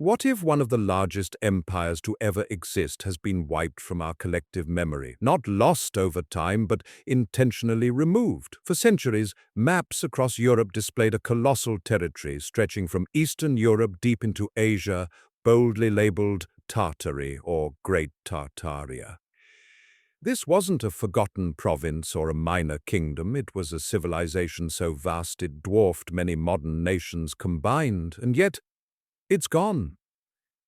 What if one of the largest empires to ever exist has been wiped from our collective memory? Not lost over time, but intentionally removed. For centuries, maps across Europe displayed a colossal territory stretching from Eastern Europe deep into Asia, boldly labeled Tartary or Great Tartaria. This wasn't a forgotten province or a minor kingdom, it was a civilization so vast it dwarfed many modern nations combined, and yet it's gone.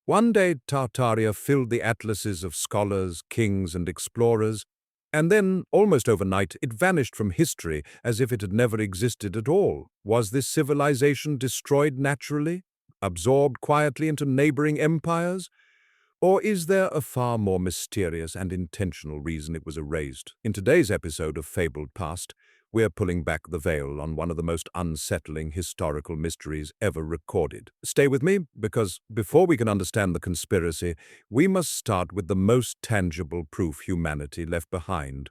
One day Tartaria filled the atlases of scholars, kings, and explorers, and then, almost overnight, it vanished from history as if it had never existed at all. Was this civilization destroyed naturally, absorbed quietly into neighboring empires? Or is there a far more mysterious and intentional reason it was erased? In today's episode of Fabled Past, we're pulling back the veil on one of the most unsettling historical mysteries ever recorded. Stay with me, because before we can understand the conspiracy, we must start with the most tangible proof humanity left behind: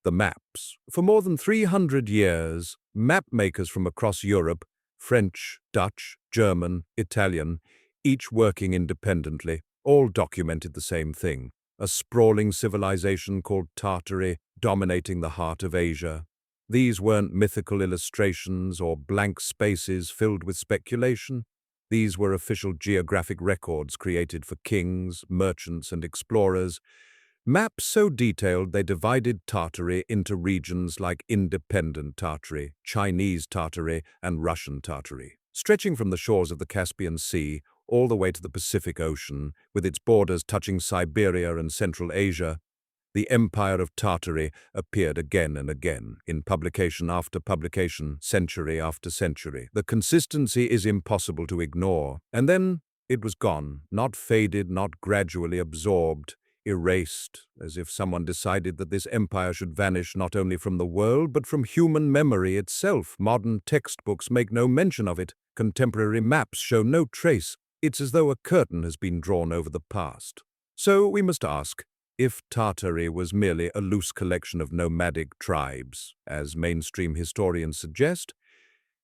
the maps. For more than 300 years, map makers from across Europe, French, Dutch, German, Italian, each working independently, all documented the same thing: a sprawling civilization called Tartary dominating the heart of Asia. These weren't mythical illustrations or blank spaces filled with speculation. These were official geographic records created for kings, merchants, and explorers. Maps so detailed they divided Tartary into regions like Independent Tartary, Chinese Tartary, and Russian Tartary, stretching from the shores of the Caspian Sea all the way to the Pacific Ocean, with its borders touching Siberia and Central Asia. The Empire of Tartary appeared again and again, in publication after publication, century after century. The consistency is impossible to ignore. And then it was gone, not faded, not gradually absorbed, erased, as if someone decided that this empire should vanish not only from the world, but from human memory itself. Modern textbooks make no mention of it. Contemporary maps show no trace. It's as though a curtain has been drawn over the past. So we must ask, if Tartary was merely a loose collection of nomadic tribes, as mainstream historians suggest,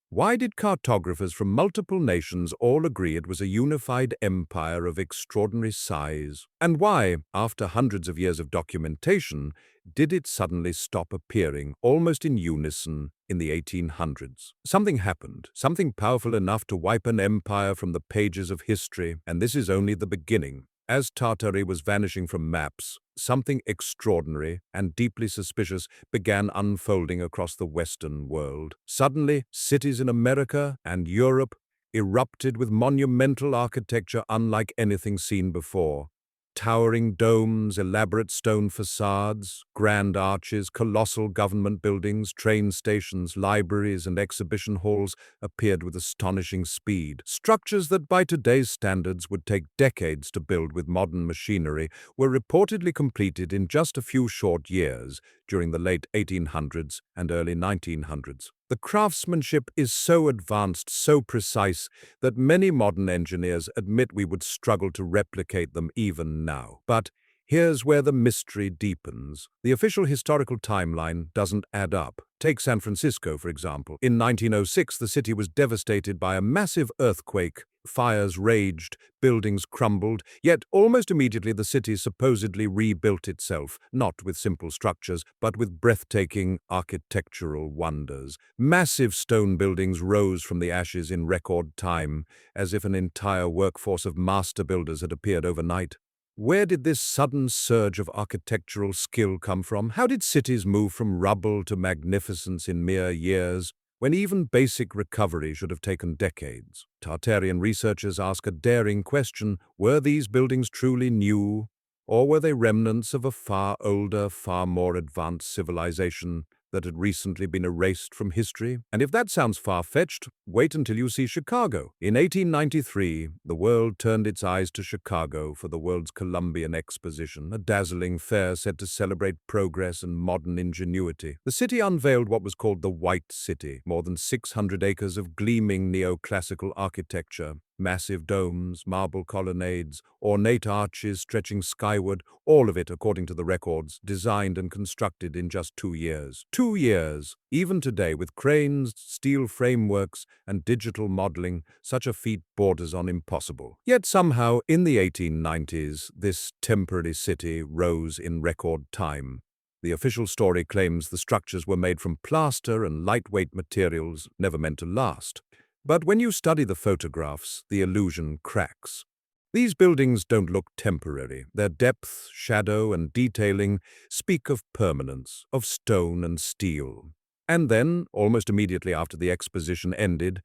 why did cartographers from multiple nations all agree it was a unified empire of extraordinary size? And why, after hundreds of years of documentation, did it suddenly stop appearing, almost in unison, in the 1800s? Something happened, something powerful enough to wipe an empire from the pages of history, and this is only the beginning. As Tartary was vanishing from maps, something extraordinary and deeply suspicious began unfolding across the Western world. Suddenly, cities in America and Europe erupted with monumental architecture unlike anything seen before. Towering domes, elaborate stone facades, grand arches, colossal government buildings, train stations, libraries, and exhibition halls appeared with astonishing speed. Structures that by today's standards would take decades to build with modern machinery were reportedly completed in just a few short years during the late 1800s and early 1900s. The craftsmanship is so advanced, so precise, that many modern engineers admit we would struggle to replicate them even now. But here's where the mystery deepens. The official historical timeline doesn't add up. Take San Francisco, for example. In 1906, the city was devastated by a massive earthquake. Fires raged, buildings crumbled, yet almost immediately the city supposedly rebuilt itself, not with simple structures, but with breathtaking architectural wonders. Massive stone buildings rose from the ashes in record time, as if an entire workforce of master builders had appeared overnight. Where did this sudden surge of architectural skill come from? How did cities move from rubble to magnificence in mere years, when even basic recovery should have taken decades? Tartarian researchers ask a daring question: were these buildings truly new, or were they remnants of a far older, far more advanced civilization that had recently been erased from history? And if that sounds far-fetched, wait until you see Chicago. In 1893, the world turned its eyes to Chicago for the World's Columbian Exposition, a dazzling fair said to celebrate progress and modern ingenuity. The city unveiled what was called the White City, more than 600 acres of gleaming neoclassical architecture, massive domes, marble colonnades, ornate arches stretching skyward, all of it, according to the records, designed and constructed in just 2 years. 2 years! Even today, with cranes, steel frameworks, and digital modeling, such a feat borders on impossible. Yet somehow, in the 1890s, this temporary city rose in record time. The official story claims the structures were made from plaster and lightweight materials never meant to last. But when you study the photographs, the illusion cracks. These buildings don't look temporary. Their depth, shadow, and detailing speak of permanence, of stone and steel. And then, almost immediately after the exposition ended,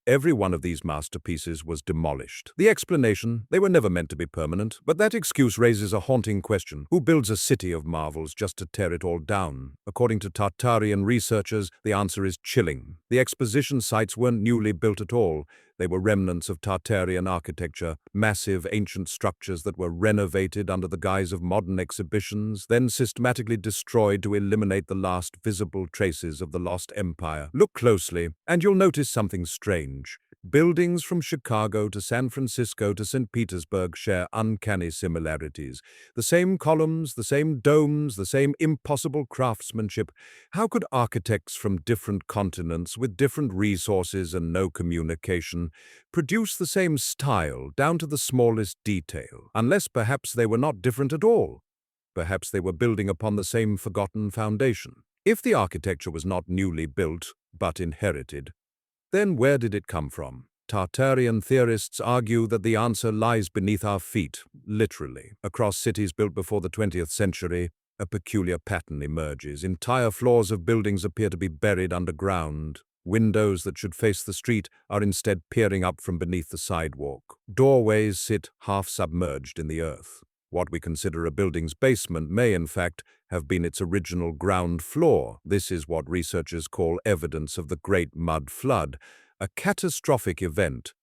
every one of these masterpieces was demolished. The explanation: they were never meant to be permanent, but that excuse raises a haunting question. Who builds a city of marvels just to tear it all down? According to Tartarian researchers, the answer is chilling. The exposition sites weren't newly built at all. They were remnants of Tartarian architecture, massive ancient structures that were renovated under the guise of modern exhibitions, then systematically destroyed to eliminate the last visible traces of the lost empire. Look closely, and you'll notice something strange. Buildings from Chicago to San Francisco to St. Petersburg share uncanny similarities. The same columns, the same domes, the same impossible craftsmanship. How could architects from different continents with different resources and no communication produce the same style down to the smallest detail? Unless perhaps they were not different at all. Perhaps they were building upon the same forgotten foundation. If the architecture was not newly built, but inherited, then where did it come from? Tartarian theorists argue that the answer lies beneath our feet, literally. Across cities built before the 20th century, a peculiar pattern emerges. Entire floors of buildings appear to be buried underground. Windows that should face the street are instead peering up from beneath the sidewalk. Doorways sit half submerged in the earth. What we consider a building's basement may, in fact, have been its original ground floor. This is what researchers call evidence of the Great Mud Flood, a catastrophic event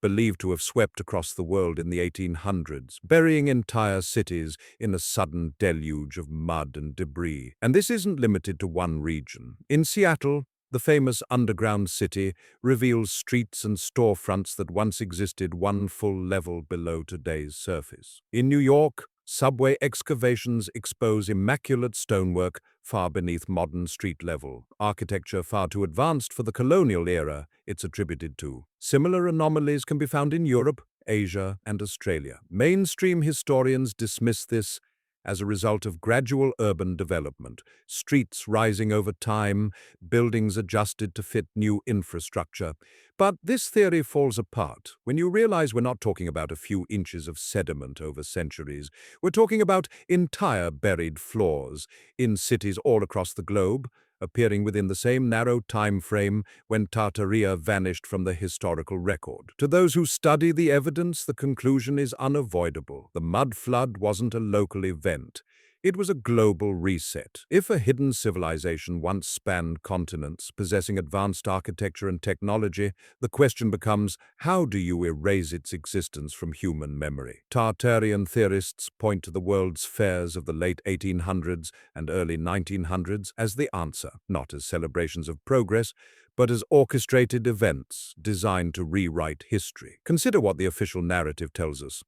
believed to have swept across the world in the 1800s, burying entire cities in a sudden deluge of mud and debris. And this isn't limited to one region. In Seattle, the famous underground city reveals streets and storefronts that once existed one full level below today's surface. In New York, subway excavations expose immaculate stonework far beneath modern street level, architecture far too advanced for the colonial era it's attributed to. Similar anomalies can be found in Europe, Asia, and Australia. Mainstream historians dismiss this as a result of gradual urban development, streets rising over time, buildings adjusted to fit new infrastructure. But this theory falls apart when you realize we're not talking about a few inches of sediment over centuries. We're talking about entire buried floors in cities all across the globe, appearing within the same narrow time frame when Tartaria vanished from the historical record. To those who study the evidence, the conclusion is unavoidable. The mud flood wasn't a local event. It was a global reset. If a hidden civilization once spanned continents, possessing advanced architecture and technology, the question becomes, how do you erase its existence from human memory? Tartarian theorists point to the world's fairs of the late 1800s and early 1900s as the answer, not as celebrations of progress, but as orchestrated events designed to rewrite history. Consider what the official narrative tells us.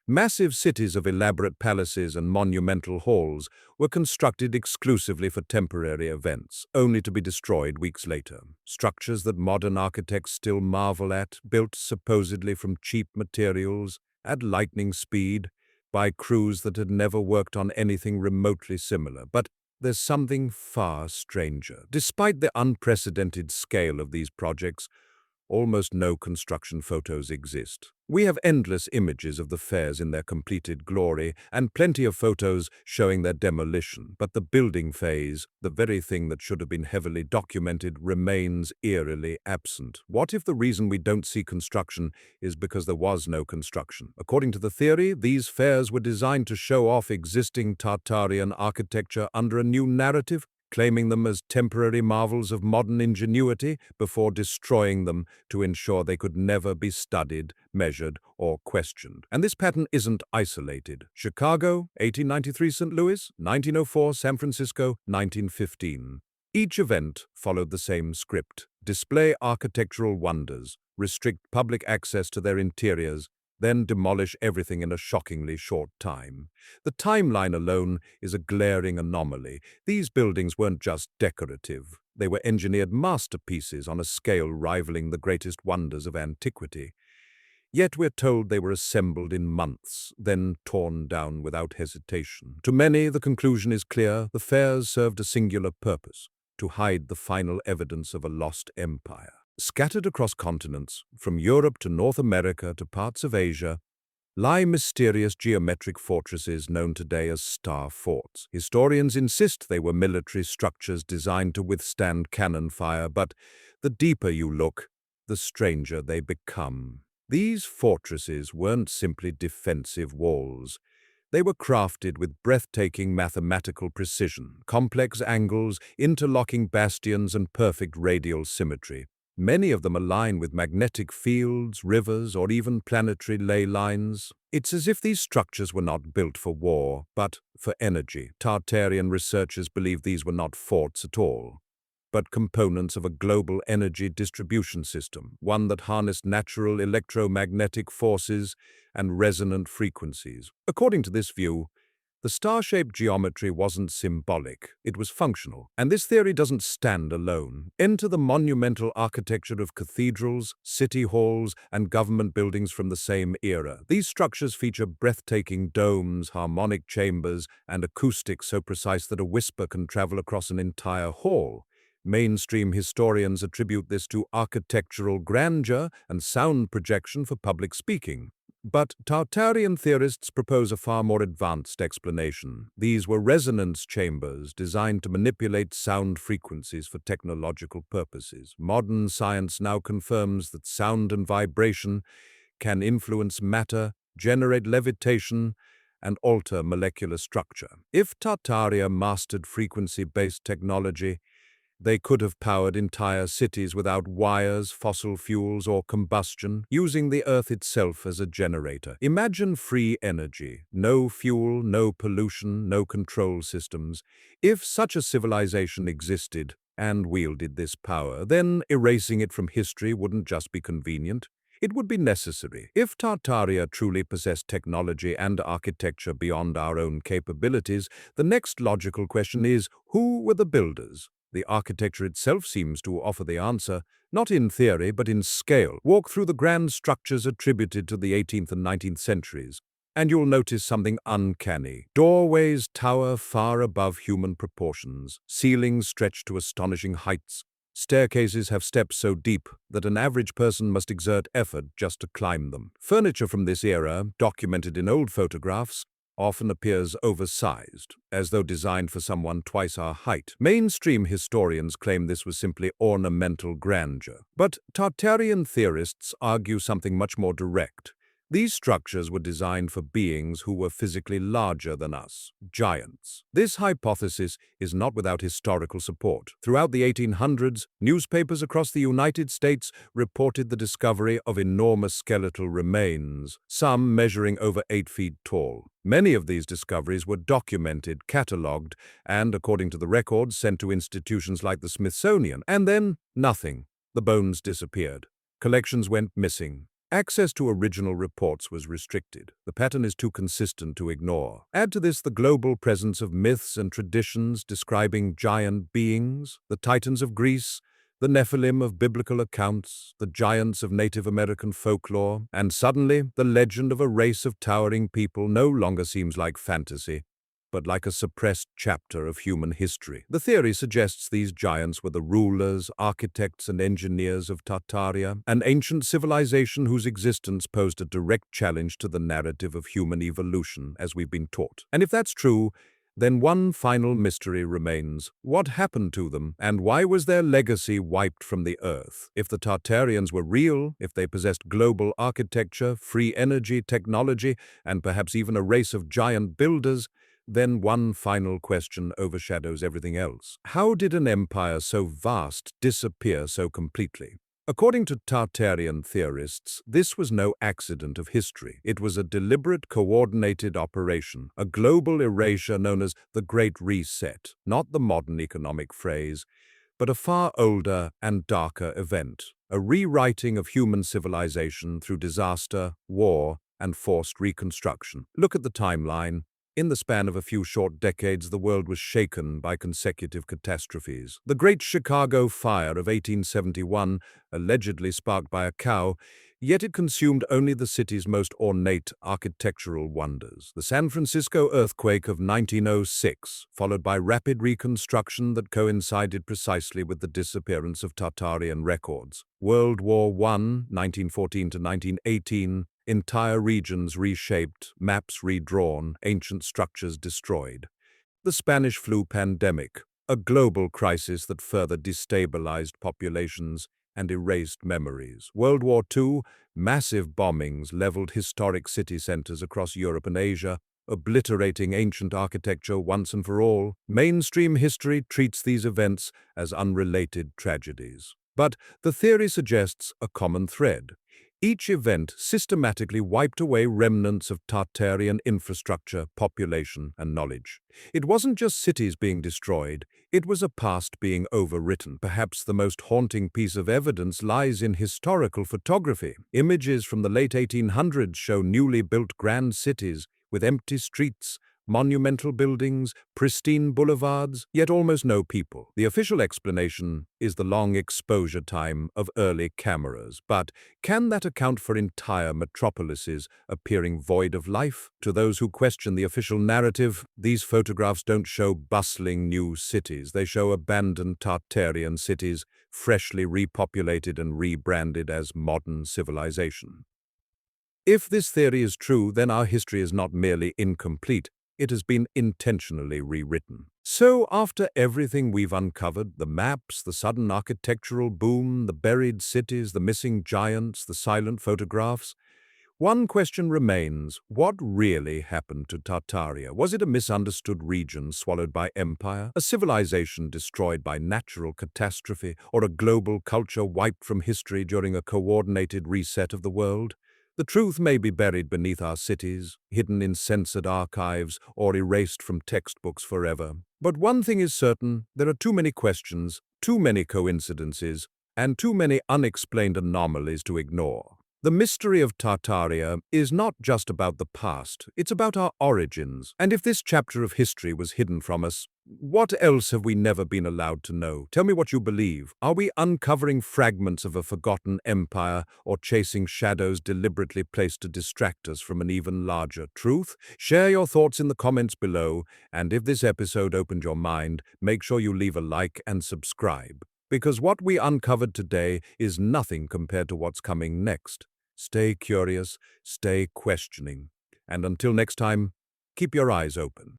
Massive cities of elaborate palaces and monumental halls were constructed exclusively for temporary events, only to be destroyed weeks later. Structures that modern architects still marvel at, built supposedly from cheap materials, at lightning speed, by crews that had never worked on anything remotely similar. But there's something far stranger. Despite the unprecedented scale of these projects, almost no construction photos exist. We have endless images of the fairs in their completed glory and plenty of photos showing their demolition, but the building phase, the very thing that should have been heavily documented, remains eerily absent. What if the reason we don't see construction is because there was no construction? According to the theory, these fairs were designed to show off existing Tartarian architecture under a new narrative, claiming them as temporary marvels of modern ingenuity before destroying them to ensure they could never be studied, measured, or questioned. And this pattern isn't isolated. Chicago, 1893 St. Louis, 1904 San Francisco, 1915. Each event followed the same script: display architectural wonders, restrict public access to their interiors, then demolish everything in a shockingly short time. The timeline alone is a glaring anomaly. These buildings weren't just decorative. They were engineered masterpieces on a scale rivaling the greatest wonders of antiquity. Yet we're told they were assembled in months, then torn down without hesitation. To many, the conclusion is clear: the fairs served a singular purpose: to hide the final evidence of a lost empire. Scattered across continents, from Europe to North America to parts of Asia, lie mysterious geometric fortresses known today as star forts. Historians insist they were military structures designed to withstand cannon fire, but the deeper you look, the stranger they become. These fortresses weren't simply defensive walls. They were crafted with breathtaking mathematical precision, complex angles, interlocking bastions, and perfect radial symmetry. Many of them align with magnetic fields, rivers, or even planetary ley lines. It's as if these structures were not built for war, but for energy. Tartarian researchers believe these were not forts at all, but components of a global energy distribution system, one that harnessed natural electromagnetic forces and resonant frequencies. According to this view, the star-shaped geometry wasn't symbolic, it was functional. And this theory doesn't stand alone. Enter the monumental architecture of cathedrals, city halls, and government buildings from the same era. These structures feature breathtaking domes, harmonic chambers, and acoustics so precise that a whisper can travel across an entire hall. Mainstream historians attribute this to architectural grandeur and sound projection for public speaking. But Tartarian theorists propose a far more advanced explanation. These were resonance chambers designed to manipulate sound frequencies for technological purposes. Modern science now confirms that sound and vibration can influence matter, generate levitation, and alter molecular structure. If Tartaria mastered frequency-based technology, they could have powered entire cities without wires, fossil fuels, or combustion, using the Earth itself as a generator. Imagine free energy, no fuel, no pollution, no control systems. If such a civilization existed and wielded this power, then erasing it from history wouldn't just be convenient. It would be necessary. If Tartaria truly possessed technology and architecture beyond our own capabilities, the next logical question is, who were the builders? The architecture itself seems to offer the answer, not in theory but in scale. Walk through the grand structures attributed to the 18th and 19th centuries, and you'll notice something uncanny. Doorways tower far above human proportions, ceilings stretch to astonishing heights, staircases have steps so deep that an average person must exert effort just to climb them. Furniture from this era, documented in old photographs, often appears oversized, as though designed for someone twice our height. Mainstream historians claim this was simply ornamental grandeur. But Tartarian theorists argue something much more direct. These structures were designed for beings who were physically larger than us, giants. This hypothesis is not without historical support. Throughout the 1800s, newspapers across the United States reported the discovery of enormous skeletal remains, some measuring over 8 feet tall. Many of these discoveries were documented, catalogued, and, according to the records, sent to institutions like the Smithsonian. And then, nothing. The bones disappeared. Collections went missing. Access to original reports was restricted. The pattern is too consistent to ignore. Add to this the global presence of myths and traditions describing giant beings, the Titans of Greece, the Nephilim of biblical accounts, the giants of Native American folklore, and suddenly the legend of a race of towering people no longer seems like fantasy, but like a suppressed chapter of human history. The theory suggests these giants were the rulers, architects, and engineers of Tartaria, an ancient civilization whose existence posed a direct challenge to the narrative of human evolution as we've been taught. And if that's true, then one final mystery remains. What happened to them, and why was their legacy wiped from the earth? If the Tartarians were real, if they possessed global architecture, free energy, technology, and perhaps even a race of giant builders, then one final question overshadows everything else. How did an empire so vast disappear so completely? According to Tartarian theorists, this was no accident of history. It was a deliberate, coordinated operation, a global erasure known as the Great Reset, not the modern economic phrase, but a far older and darker event. a rewriting of human civilization through disaster, war, and forced reconstruction. Look at the timeline. In the span of a few short decades, the world was shaken by consecutive catastrophes. The Great Chicago Fire of 1871, allegedly sparked by a cow, yet it consumed only the city's most ornate architectural wonders. The San Francisco earthquake of 1906, followed by rapid reconstruction that coincided precisely with the disappearance of Tartarian records. World War I, 1914 to 1918, entire regions reshaped, maps redrawn, ancient structures destroyed. The Spanish flu pandemic, a global crisis that further destabilized populations and erased memories. World War II, massive bombings leveled historic city centers across Europe and Asia, obliterating ancient architecture once and for all. Mainstream history treats these events as unrelated tragedies. But the theory suggests a common thread. Each event systematically wiped away remnants of Tartarian infrastructure, population, and knowledge. It wasn't just cities being destroyed, it was a past being overwritten. Perhaps the most haunting piece of evidence lies in historical photography. Images from the late 1800s show newly built grand cities with empty streets, monumental buildings, pristine boulevards, yet almost no people. The official explanation is the long exposure time of early cameras. But can that account for entire metropolises appearing void of life? To those who question the official narrative, these photographs don't show bustling new cities. They show abandoned Tartarian cities, freshly repopulated and rebranded as modern civilization. If this theory is true, then our history is not merely incomplete, it has been intentionally rewritten. So, after everything we've uncovered, the maps, the sudden architectural boom, the buried cities, the missing giants, the silent photographs, one question remains: what really happened to Tartaria? Was it a misunderstood region swallowed by empire, a civilization destroyed by natural catastrophe, or a global culture wiped from history during a coordinated reset of the world? The truth may be buried beneath our cities, hidden in censored archives, or erased from textbooks forever. But one thing is certain: there are too many questions, too many coincidences, and too many unexplained anomalies to ignore. The mystery of Tartaria is not just about the past, it's about our origins. And if this chapter of history was hidden from us, what else have we never been allowed to know? Tell me what you believe. Are we uncovering fragments of a forgotten empire, or chasing shadows deliberately placed to distract us from an even larger truth? Share your thoughts in the comments below, and if this episode opened your mind, make sure you leave a like and subscribe. Because what we uncovered today is nothing compared to what's coming next. Stay curious, stay questioning, and until next time, keep your eyes open.